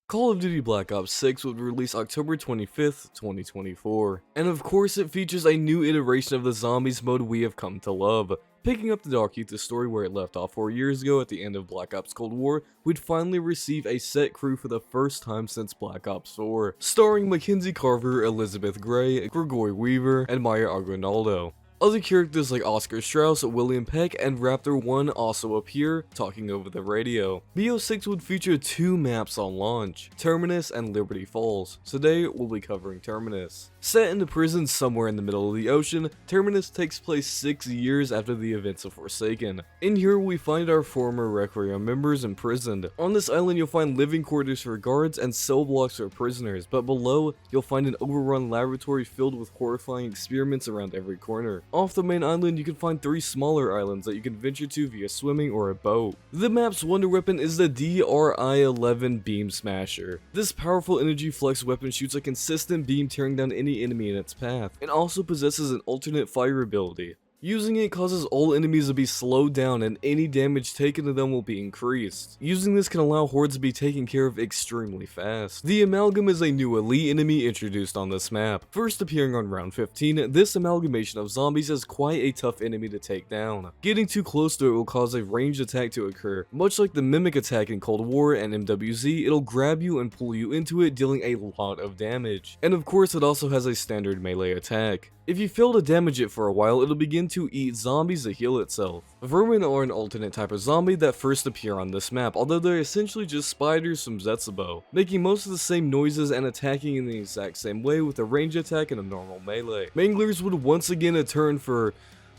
Call of Duty Black Ops 6 would release October 25th, 2024, and of course it features a new iteration of the zombies mode we have come to love. Picking up the Dark Aether story where it left off 4 years ago at the end of Black Ops Cold War, we'd finally receive a set crew for the first time since Black Ops 4, starring Mackenzie Carver, Elizabeth Gray, Gregory Weaver, and Maya Aguinaldo. Other characters like Oscar Strauss, William Peck, and Raptor 1 also appear, talking over the radio. BO6 would feature 2 maps on launch, Terminus and Liberty Falls. Today, we'll be covering Terminus. Set in a prison somewhere in the middle of the ocean, Terminus takes place 6 years after the events of Forsaken. In here, we find our former Requiem members imprisoned. On this island, you'll find living quarters for guards and cell blocks for prisoners, but below, you'll find an overrun laboratory filled with horrifying experiments around every corner. Off the main island, you can find 3 smaller islands that you can venture to via swimming or a boat. The map's wonder weapon is the DRI-11 Beam Smasher. This powerful energy flex weapon shoots a consistent beam tearing down any enemy in its path, and also possesses an alternate fire ability. Using it causes all enemies to be slowed down and any damage taken to them will be increased. Using this can allow hordes to be taken care of extremely fast. The Amalgam is a new elite enemy introduced on this map. First appearing on round 15, this amalgamation of zombies is quite a tough enemy to take down. Getting too close to it will cause a ranged attack to occur. Much like the Mimic attack in Cold War and MWZ, it'll grab you and pull you into it, dealing a lot of damage. And of course, it also has a standard melee attack. If you fail to damage it for a while, it'll begin to eat zombies to heal itself. Vermin are an alternate type of zombie that first appear on this map, although they're essentially just spiders from Zetsubo, making most of the same noises and attacking in the exact same way with a range attack and a normal melee. Manglers would once again return for,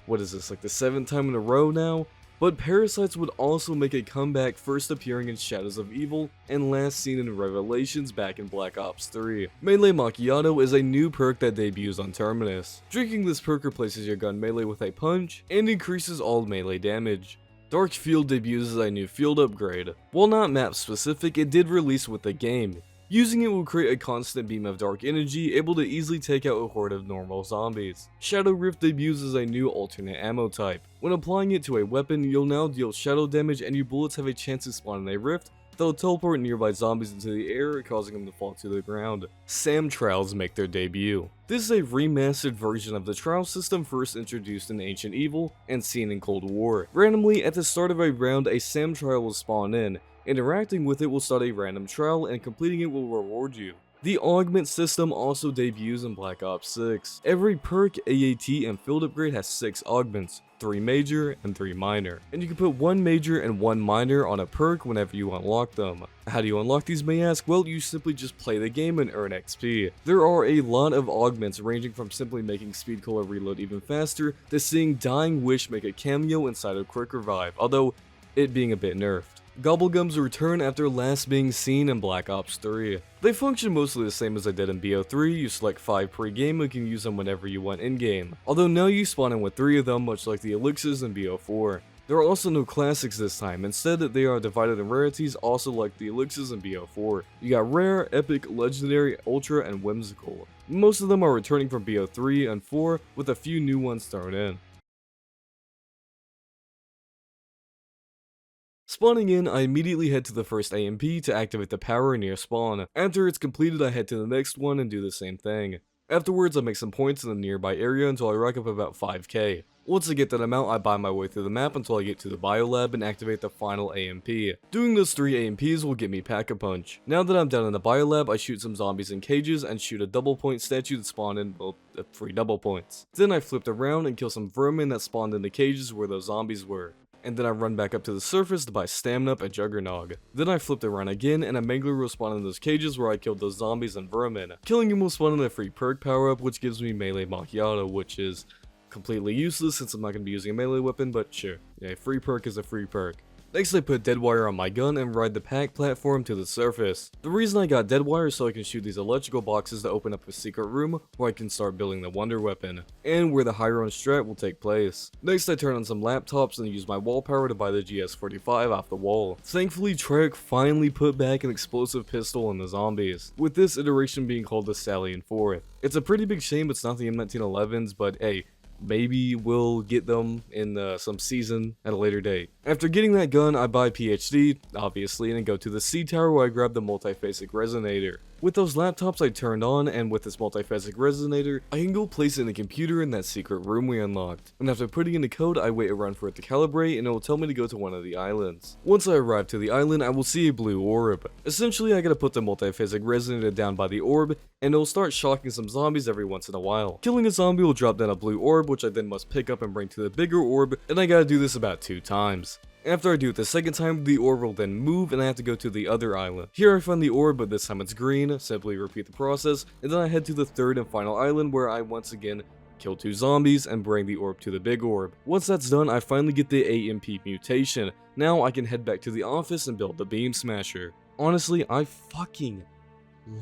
what is this, like the 7th time in a row now? But Parasites would also make a comeback, first appearing in Shadows of Evil and last seen in Revelations back in Black Ops 3. Melee Macchiato is a new perk that debuts on Terminus. Drinking this perk replaces your gun melee with a punch and increases all melee damage. Dark Field debuts as a new field upgrade. While not map specific, it did release with the game. Using it will create a constant beam of dark energy, able to easily take out a horde of normal zombies. Shadow Rift debuts as a new alternate ammo type. When applying it to a weapon, you'll now deal shadow damage and your bullets have a chance to spawn in a rift that'll teleport nearby zombies into the air, causing them to fall to the ground. SAM trials make their debut. This is a remastered version of the trial system first introduced in Ancient Evil and seen in Cold War. Randomly, at the start of a round, a SAM trial will spawn in. Interacting with it will start a random trial, and completing it will reward you. The augment system also debuts in Black Ops 6. Every perk, AAT, and field upgrade has 6 augments, 3 major and 3 minor, and you can put 1 major and 1 minor on a perk whenever you unlock them. How do you unlock these, may ask? Well, you simply just play the game and earn XP. There are a lot of augments, ranging from simply making Speed Cola reload even faster to seeing Dying Wish make a cameo inside of Quick Revive, although it being a bit nerfed. Gobblegums return after last being seen in Black Ops 3. They function mostly the same as they did in BO3, you select 5 pre-game and can use them whenever you want in-game. Although now you spawn in with 3 of them, much like the elixirs in BO4. There are also no classics this time, instead they are divided in rarities, also like the elixirs in BO4. You got rare, epic, legendary, ultra, and whimsical. Most of them are returning from BO3 and 4, with a few new ones thrown in. Spawning in, I immediately head to the first AMP to activate the power near spawn. After it's completed, I head to the next one and do the same thing. Afterwards, I make some points in the nearby area until I rack up about 5k. Once I get that amount, I buy my way through the map until I get to the biolab and activate the final AMP. Doing those 3 AMPs will get me Pack-a-Punch. Now that I'm down in the biolab, I shoot some zombies in cages and shoot a double point statue that spawned in, well, 3 double points. Then I flipped around and kill some vermin that spawned in the cages where those zombies were. And then I run back up to the surface to buy stamina up at Juggernog. Then I flipped around again, and a Mangler will spawn in those cages where I killed those zombies and vermin. Killing him will spawn in a free perk power-up, which gives me Melee Macchiato, which is completely useless since I'm not going to be using a melee weapon, but sure. Yeah, free perk is a free perk. Next I put Deadwire on my gun and ride the pack platform to the surface. The reason I got Deadwire is so I can shoot these electrical boxes to open up a secret room where I can start building the wonder weapon, and where the Round Strat will take place. Next I turn on some laptops and use my wall power to buy the GS45 off the wall. Thankfully Treyarch finally put back an explosive pistol in the zombies, with this iteration being called the Stallion 4th. It's a pretty big shame it's not the M1911s, but hey, maybe we'll get them in some season at a later date. After getting that gun, I buy PhD, obviously, and then go to the C tower where I grab the multiphasic resonator. With those laptops I turned on, and with this multiphasic resonator, I can go place it in the computer in that secret room we unlocked. And after putting in the code, I wait around for it to calibrate, and it will tell me to go to one of the islands. Once I arrive to the island, I will see a blue orb. Essentially, I gotta put the multiphasic resonator down by the orb, and it'll start shocking some zombies every once in a while. Killing a zombie will drop down a blue orb, which I then must pick up and bring to the bigger orb, and I gotta do this about 2 times. After I do it the second time, the orb will then move and I have to go to the other island. Here I find the orb, but this time it's green, simply repeat the process, and then I head to the third and final island where I once again kill 2 zombies and bring the orb to the big orb. Once that's done, I finally get the AMP mutation. Now I can head back to the office and build the beam smasher. Honestly, I fucking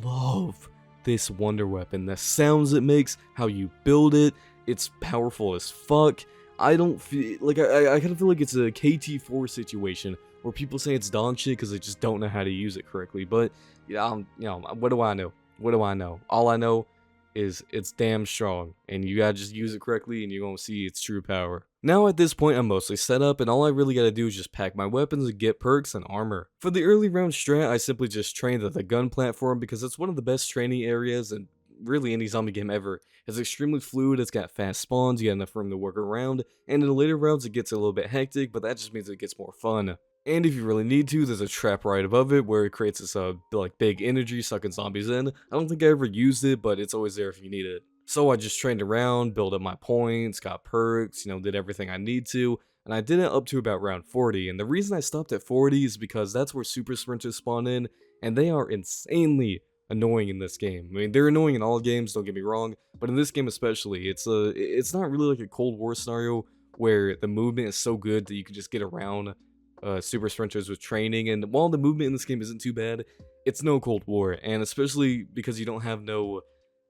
love this wonder weapon. The sounds it makes, how you build it, it's powerful as fuck. I don't feel like I kind of feel like it's a KT4 situation where people say it's dog shit because they just don't know how to use it correctly. But yeah, what do I know? What do I know? All I know is it's damn strong, and you gotta just use it correctly, and you're gonna see its true power. Now at this point, I'm mostly set up, and all I really gotta do is just pack my weapons and get perks and armor. For the early round strat, I simply just trained at the gun platform because it's one of the best training areas in really any zombie game ever. It's extremely fluid, it's got fast spawns, you got enough room to work around, and in the later rounds it gets a little bit hectic, but that just means it gets more fun. And if you really need to, there's a trap right above it where it creates this like big energy sucking zombies in. I don't think I ever used it, but it's always there if you need it. So I just trained around, built up my points, got perks, did everything I need to, and I did it up to about round 40. And the reason I stopped at 40 is because that's where super sprinters spawn in, and they are insanely annoying in this game. I mean, they're annoying in all games, don't get me wrong, but in this game especially, it's not really like a Cold War scenario where the movement is so good that you can just get around super sprinters with training. And while the movement in this game isn't too bad, it's no Cold War, and especially because you don't have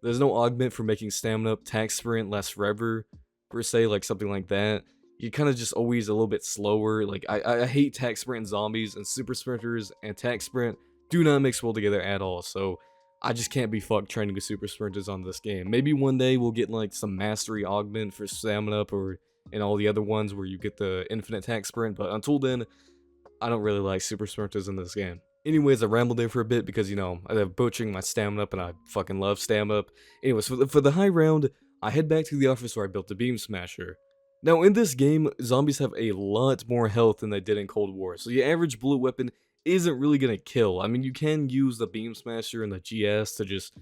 there's no augment for making stamina up, tac sprint lasts forever per se, like something like that. You kind of just always a little bit slower. Like I hate tac sprint and zombies, and super sprinters and tac sprint do not mix well together at all, so I just can't be fucked training with super sprinters on this game. Maybe one day we'll get like some mastery augment for stamina up or in all the other ones where you get the infinite tac sprint, but until then, I don't really like super sprinters in this game. Anyways, I rambled there for a bit because, I have butchering my stamina up and I fucking love stamina up. Anyways, for the high round, I head back to the office where I built the beam smasher. Now in this game, zombies have a lot more health than they did in Cold War, so your average bullet weapon isn't really gonna kill. I mean, you can use the beam smasher and the GS to just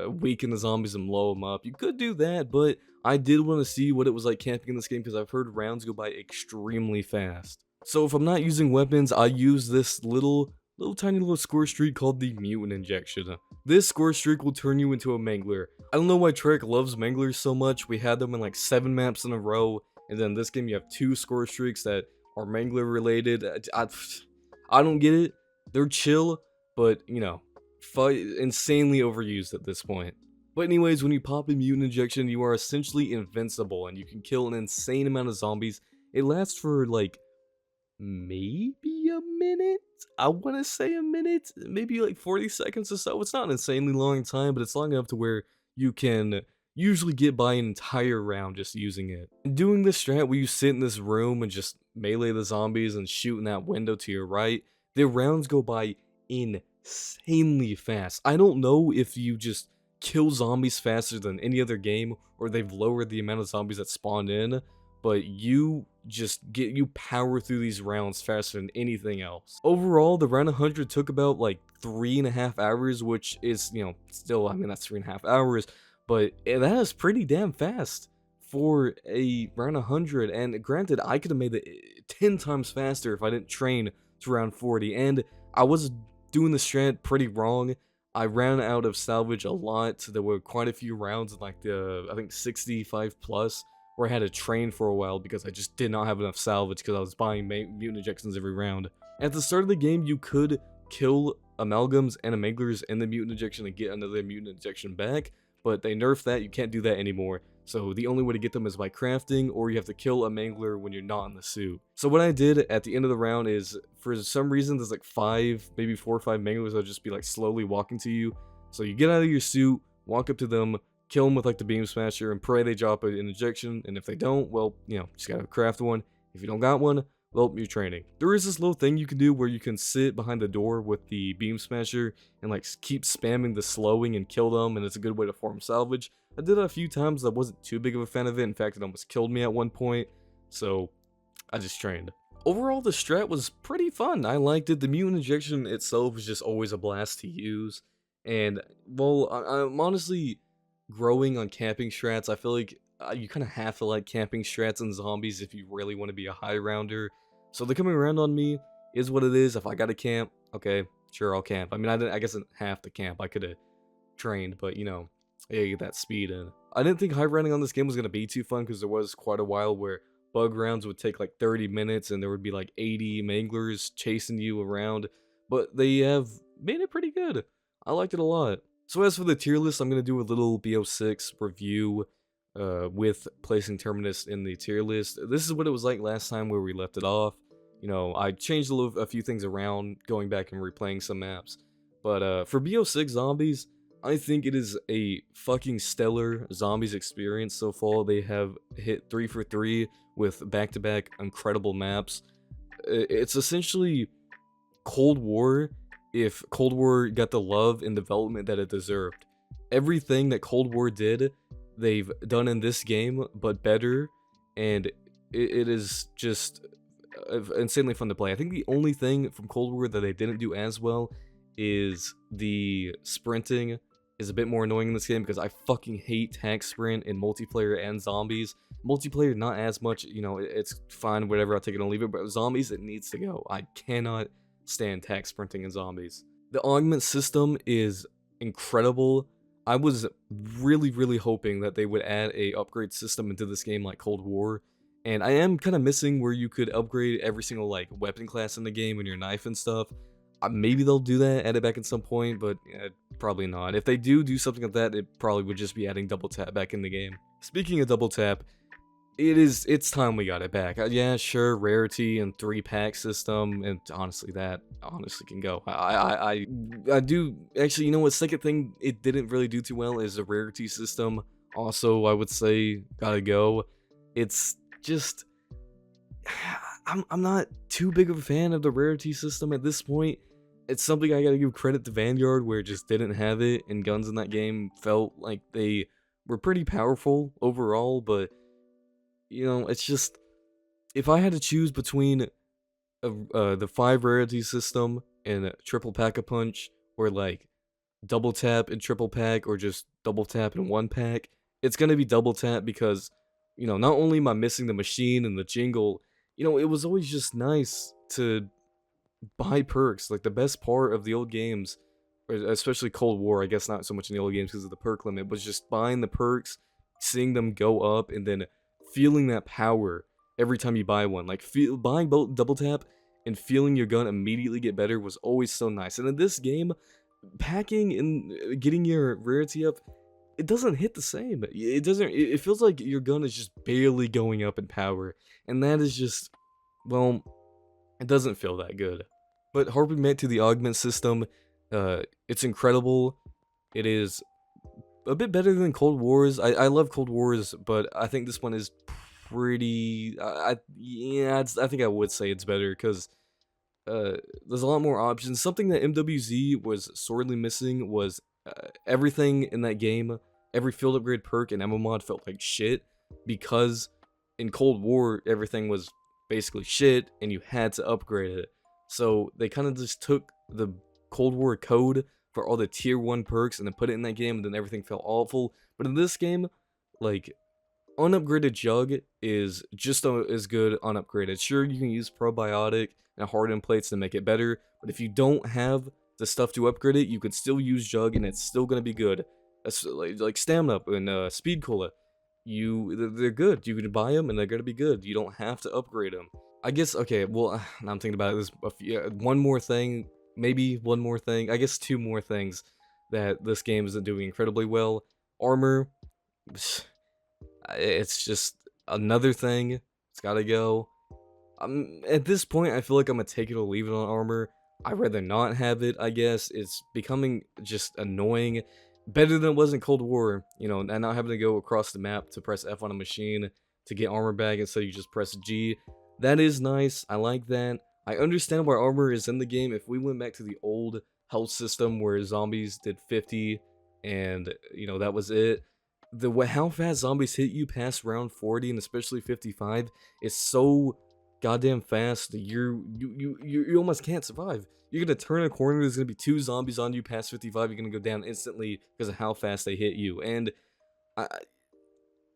weaken the zombies and blow them up. You could do that, but I did want to see what it was like camping in this game because I've heard rounds go by extremely fast. So if I'm not using weapons, I use this tiny little score streak called the mutant injection. This score streak will turn you into a mangler. I don't know why Treyarch loves manglers so much. We had them in like 7 maps in a row, and then this game you have 2 score streaks that are mangler related. I don't get it. They're chill, but insanely overused at this point. But anyways, when you pop a mutant injection, you are essentially invincible and you can kill an insane amount of zombies. It lasts for like maybe a minute. I want to say a minute, maybe like 40 seconds or so. It's not an insanely long time, but it's long enough to where you can usually get by an entire round just using it. And doing this strat where you sit in this room and just melee the zombies and shoot in that window to your right, the rounds go by insanely fast. I don't know if you just kill zombies faster than any other game or they've lowered the amount of zombies that spawn in, but you power through these rounds faster than anything else. Overall, the round 100 took about like 3.5 hours, which is, still, I mean, that's 3.5 hours, but that is pretty damn fast for a round 100. And granted, I could have made it 10 times faster if I didn't train to round 40, and I was doing the strat pretty wrong. I ran out of salvage a lot. There were quite a few rounds in like I think 65 plus, where I had to train for a while because I just did not have enough salvage because I was buying mutant injections every round. At the start of the game, you could kill amalgams and amanglers in the mutant injection and get another mutant injection back, but they nerfed that. You can't do that anymore. So the only way to get them is by crafting, or you have to kill a mangler when you're not in the suit. So what I did at the end of the round is, for some reason, there's like maybe 4 or 5 manglers that'll just be like slowly walking to you. So you get out of your suit, walk up to them, kill them with like the beam smasher and pray they drop an injection, and if they don't, well, just gotta craft one. If you don't got one, well, you're training. There is this little thing you can do where you can sit behind the door with the beam smasher and like keep spamming the slowing and kill them, and it's a good way to farm salvage. I did it a few times. I wasn't too big of a fan of it. In fact, it almost killed me at one point, so I just trained. Overall, the strat was pretty fun. I liked it. The mutant injection itself was just always a blast to use, and well, I'm honestly growing on camping strats. I feel like you kind of have to like camping strats and zombies if you really want to be a high rounder. So the coming around on me is what it is. If I got to camp, okay, sure, I'll camp. I mean, I guess I didn't have to camp. I could have trained, but yeah, get that speed in. I didn't think high rounding on this game was going to be too fun because there was quite a while where bug rounds would take like 30 minutes and there would be like 80 manglers chasing you around, but they have made it pretty good. I liked it a lot. So as for the tier list, I'm going to do a little BO6 review with placing Terminus in the tier list. This is what it was like last time where we left it off. I changed a few things around, going back and replaying some maps. But for BO6 Zombies, I think it is a fucking stellar Zombies experience so far. They have hit 3 for 3 with back-to-back incredible maps. It's essentially Cold War if Cold War got the love and development that it deserved. Everything that Cold War did, they've done in this game, but better, and it is just insanely fun to play. I think the only thing from Cold War that they didn't do as well is the sprinting is a bit more annoying in this game because I fucking hate tag sprint in multiplayer and zombies. Multiplayer, not as much, it's fine, whatever, I'll take it and leave it, but zombies, it needs to go. I cannot stand tag sprinting in zombies. The augment system is incredible. I was really hoping that they would add a upgrade system into this game like Cold War, and I am kind of missing where you could upgrade every single like weapon class in the game and your knife and stuff. Maybe they'll do that, add it back at some point, but probably not. If they do something like that, it probably would just be adding double tap back in the game. Speaking of double tap, it's time we got it back. Yeah, sure, rarity and 3-pack system, and honestly, that can go. I do actually. You know what? Second thing it didn't really do too well is the rarity system. Also, I would say gotta go. It's just I'm not too big of a fan of the rarity system at this point. It's something I gotta give credit to Vanguard, where it just didn't have it, and guns in that game felt like they were pretty powerful overall, but it's just, if I had to choose between the 5 rarity system and a triple pack-a-punch, or like double tap and triple pack, or just double tap and 1-pack, it's gonna be double tap because, not only am I missing the machine and the jingle, it was always just nice to buy perks. Like the best part of the old games, especially Cold War, I guess not so much in the old games because of the perk limit, was just buying the perks, seeing them go up, and then feeling that power every time you buy one. Like buying double tap and feeling your gun immediately get better was always so nice. And in this game, packing and getting your rarity up, it doesn't hit the same. It feels like your gun is just barely going up in power, and that is just, well, it doesn't feel that good. But harping back to the augment system, it's incredible. It is a bit better than Cold Wars. I love Cold Wars, but I think this one is pretty. I think I would say it's better because there's a lot more options. Something that MWZ was sorely missing was everything in that game. Every field upgrade perk and ammo mod felt like shit because in Cold War everything was basically shit and you had to upgrade it. So they kind of just took the Cold War code for all the tier 1 perks and then put it in that game, and then everything felt awful. But in this game, like, unupgraded Jug is just as good unupgraded. Sure, you can use probiotic and hardened plates to make it better, but if you don't have the stuff to upgrade it, you could still use Jug and it's still gonna be good. Like Stamina and Speed Cola, they're good. You can buy them and they're gonna be good. You don't have to upgrade them. I guess, okay, well, now I'm thinking about it, one more thing, maybe one more thing, I guess 2 more things that this game isn't doing incredibly well. Armor, it's just another thing, it's gotta go. At this point, I feel like I'm gonna take it or leave it on armor. I'd rather not have it, I guess. It's becoming just annoying. better than it was in Cold War, you know, and not having to go across the map to press F on a machine to get armor back instead you just press G. That is nice. I like that. I understand why armor is in the game. If we went back to the old health system where zombies did 50 and, you know, that was it, how fast zombies hit you past round 40 and especially 55 is so goddamn fast that you almost can't survive. You're gonna turn a corner, there's gonna be 2 zombies on you past 55, you're gonna go down instantly because of how fast they hit you. And I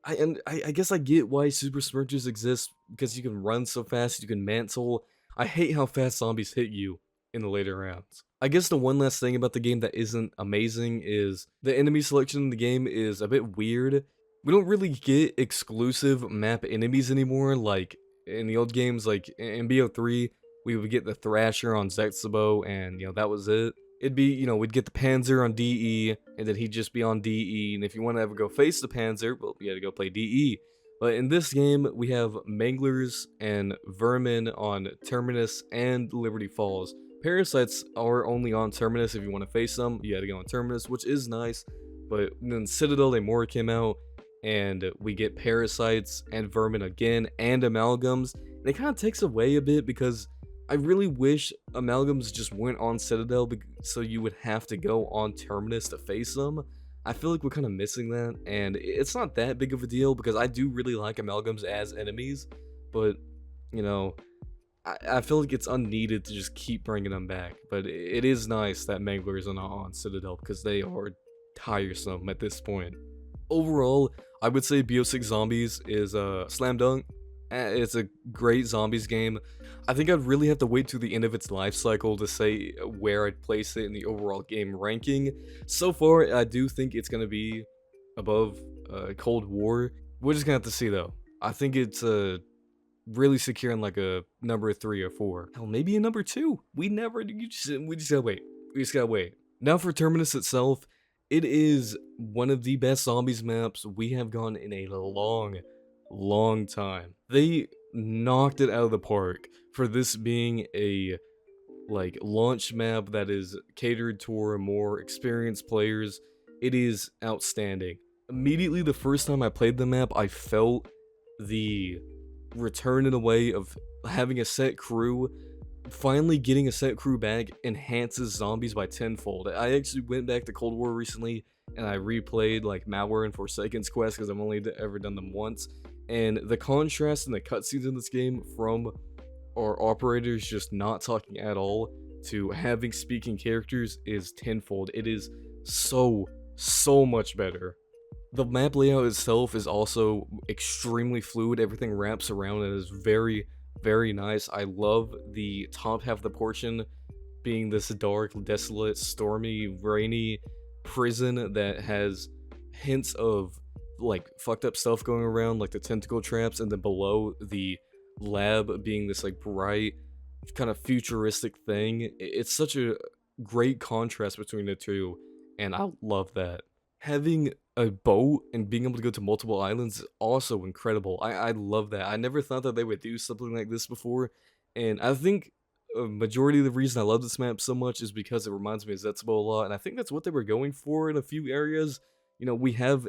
I guess I get why super smirches exist because you can run so fast, you can mantle. I hate how fast zombies hit you in the later rounds. I guess the one last thing about the game that isn't amazing is the enemy selection in the game is a bit weird. We don't really get exclusive map enemies anymore, like in the old games, like in BO3, we would get the Thrasher on Zexabo, and, you know, that was it. It'd be, you know, we'd get the Panzer on DE, and then he'd just be on DE, and if you want to ever go face the Panzer, well, you had to go play DE. But in this game, we have Manglers and Vermin on Terminus and Liberty Falls. Parasites are only on Terminus. If you want to face them, you had to go on Terminus, which is nice. But then Citadel de Mora came out, and we get Parasites and Vermin again, and Amalgams. And it kind of takes away a bit because I really wish Amalgams just went on Citadel so you would have to go on Terminus to face them. I feel like we're kind of missing that, and it's not that big of a deal because I do really like Amalgams as enemies, but, you know, I feel like it's unneeded to just keep bringing them back. But it is nice that Manglers are not on Citadel because they are tiresome at this point. Overall, I would say BO6 Zombies is a slam dunk. It's a great zombies game. I think I'd really have to wait to the end of its life cycle to say where I'd place it in the overall game ranking. So far, I do think it's going to be above Cold War. We're just going to have to see, though. I think it's really secure in like a number 3 or 4. Hell, maybe a number 2. We just gotta wait. We just gotta wait. Now for Terminus itself, it is one of the best zombies maps we have gone in a long time. They knocked it out of the park for this being a like launch map that is catered toward more experienced players. It is outstanding. Immediately the first time I played the map, I felt the return in a way of having a set crew. Finally getting a set crew back enhances zombies by tenfold. I actually went back to Cold War recently and I replayed like Malware and Forsakens Quest because I've only ever done them once. And the contrast in the cutscenes in this game from our operators just not talking at all to having speaking characters is tenfold. It is so much better. The map layout itself is also extremely fluid. Everything wraps around and is very nice. I love the top half of the portion being this dark, desolate, stormy, rainy prison that has hints of like fucked up stuff going around, like the tentacle traps, and then below the lab being this like bright kind of futuristic thing. It's such a great contrast between the two, and I love that. Having a boat and being able to go to multiple islands is also incredible. I love that. I never thought that they would do something like this before, and I think a majority of the reason I love this map so much is because it reminds me of Zetsubou a lot, and I think that's what they were going for in a few areas. You know, we have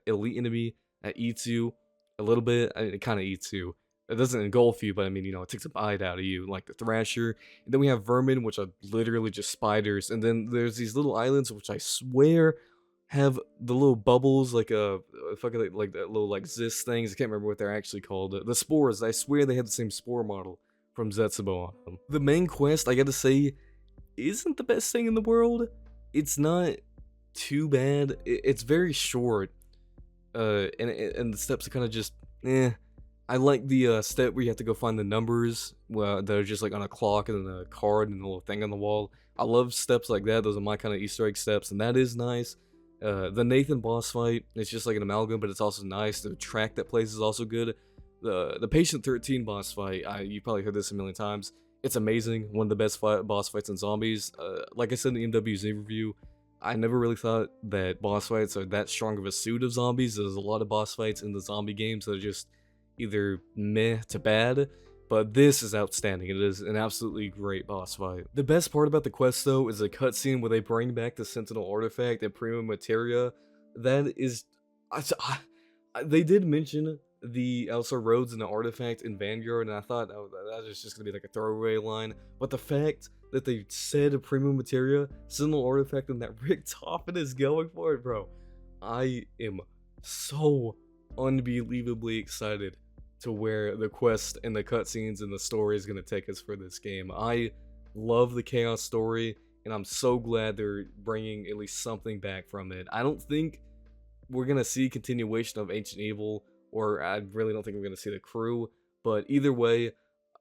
elite enemy at E2 a little bit. I mean, kind of E2. It doesn't engulf you, but I mean, you know, it takes a bite out of you, like the Thrasher. And then we have Vermin, which are literally just spiders. And then there's these little islands, which I swear have the little bubbles, like fucking like that little like Zis things. I can't remember what they're actually called. The spores. I swear they have the same spore model from Zetsubou on them. The main quest, I gotta say, isn't the best thing in the world. It's not too bad. It's very short, and the steps are kind of just I like the step where you have to go find the numbers that are just like on a clock and then a card and a little thing on the wall. I love steps like that. Those are my kind of Easter egg steps, and that is nice. The Nathan boss fight, it's just like an amalgam, but it's also nice. The track that plays is also good. The Patient 13 boss fight, you probably heard this a million times. It's amazing. One of the best boss fights in zombies. Like I said in the MWZ review, I never really thought that boss fights are that strong of a suit of zombies. There's a lot of boss fights in the zombie games that are just either meh to bad. but this is outstanding. It is an absolutely great boss fight. The best part about the quest, though, is a cutscene where they bring back the Sentinel artifact and Prima Materia. That is... they did mention the Elsa Rhodes and the artifact in Vanguard, and I thought that was just going to be like a throwaway line, but the fact that they said Prima Materia, Sentinel artifact, and that Rick Toppin is going for it, bro. I am so unbelievably excited to where the quest and the cutscenes and the story is going to take us for this game. I love the Chaos story, and I'm so glad they're bringing at least something back from it. I don't think we're going to see continuation of Ancient Evil, or I really don't think we're going to see the crew, but either way,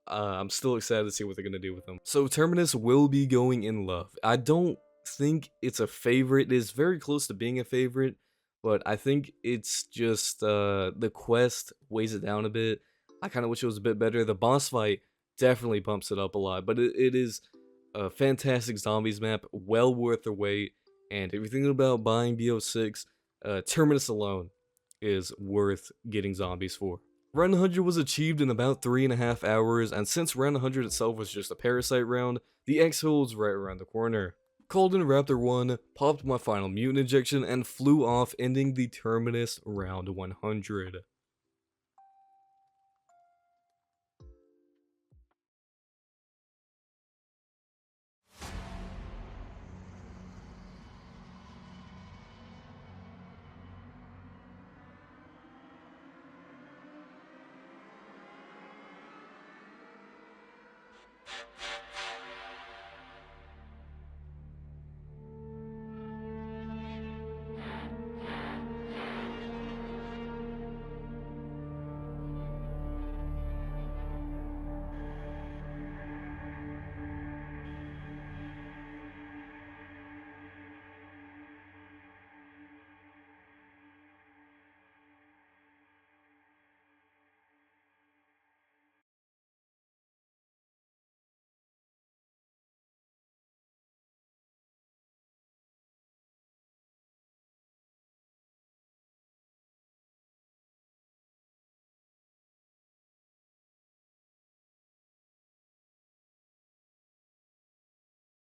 I'm still excited to see what they're going to do with them. So Terminus will be going in love. I don't think it's a favorite. It is very close to being a favorite, but I think it's just the quest weighs it down a bit. I kind of wish it was a bit better. The boss fight definitely bumps it up a lot, but it is a fantastic zombies map, well worth the wait. And if you're thinking about buying BO6, Terminus alone is worth getting zombies for. Round 100 was achieved in about 3.5 hours, and since Round 100 itself was just a parasite round, the exfil is right around the corner. Called in Raptor 1, popped my final mutant injection, and flew off, ending the Terminus Round 100.